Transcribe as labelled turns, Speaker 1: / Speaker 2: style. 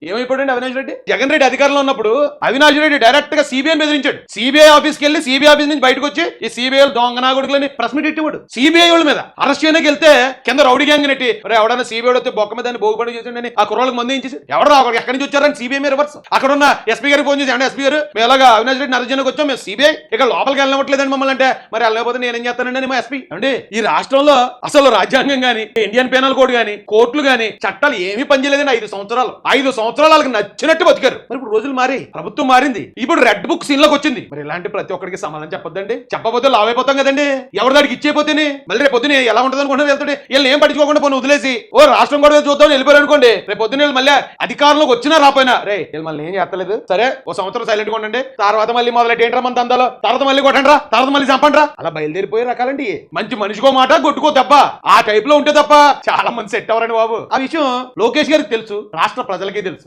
Speaker 1: ఏమైపోయాడు అవినాష్ రెడ్డి? జగన్ రెడ్డి అధికారంలో ఉన్నప్పుడు అవినాష్ రెడ్డి డైరెక్ట్ గా సిబిఐ బెదిరించాడు. సిబిఐ ఆఫీస్కి వెళ్ళి సిబిఐ ఆఫీస్ నుంచి బయటకు వచ్చి ఈ సిబిఐ దొంగనా కొడుకులని ప్రెస్ మీట్ ఇట్టేవాడు. సిబిఐ వాళ్ళ మీద అరెస్ట్ చేయడానికి వెళ్తే కింద రౌడీ గ్యాంగ్ నెట్టి ఎవడన్నా సిబిఐ వస్తే బొక్క మీద బోగుపడి చేసిండని ఆ కుర్రోళ్ళకి మంది ఇచ్చేసి ఎవరు ఎక్కడి నుంచి వచ్చారని సిబిఐ మీద రివర్స్. అక్కడ ఉన్న ఎస్పీ గారికి ఫోన్ చేసి అంటే ఎస్పీ గారు మేము ఎలాగా అవినాష్ రెడ్డి అరెస్ట్ వచ్చాం, మేము సిబిఐ ఇక్కడ లోపలికి వెళ్ళవట్లేదని మమ్మల్ని అంటే మరి వెళ్ళకపోతే నేనేం చేస్తానండి మా ఎస్పీ అంటే. ఈ రాష్ట్రంలో అసలు రాజ్యాంగం గానీ ఇండియన్ పీనల్ కోడ్ గానీ కోర్టులు గానీ చట్టాలు ఏమీ పనిచేయలేదండి. 5 సంవత్సరాలు వాళ్ళకి నచ్చినట్టు బతికారు. మరి ఇప్పుడు రోజులు మారి ప్రభుత్వం మారింది, ఇప్పుడు రెడ్ బుక్ సీన్ లోకి వచ్చింది. మరి ఇలాంటి ప్రతి ఒక్కరికి సమాధానం చెప్పొద్దండి. చెప్పబోతే లావ్ అయిపోతాం కదండి. ఎవరి దానికి ఇచ్చేపోతేనే మళ్ళీ రేపు పొద్దున ఎలా ఉంటుంది అనుకుంటే వెళ్తాడు. వీళ్ళు ఏం పట్టించుకోకుండా పోనీ వదిలేసి ఓ రాష్ట్రం కూడా చూద్దాం వెళ్ళిపోయారు అనుకోండి. రేపు పొద్దున మళ్ళీ అధికారంలోకి వచ్చినా రాపోయినా రే వీళ్ళు మళ్ళీ ఏం చేస్తలేదు, సరే ఓ సంవత్సరం సైలెంట్ గా ఉండండి, తర్వాత మళ్ళీ మొదలెట్టి ఏంట్రా మన దందాలో, తర్వాత మళ్ళీ కొట్టండి రా, తర్వాత మళ్ళీ చంపండి రా, అలా బయలుదేరిపోయే రకాలండి. మంచి మనిషికో మాట కొట్టుకో తప్ప ఆ టైప్ లో ఉంటే తప్ప చాలా మంది సెట్ అవ్వరండి బాబు. ఆ విషయం లోకేష్ గారికి తెలుసు, రాష్ట్ర ప్రజలకి తెలుసు.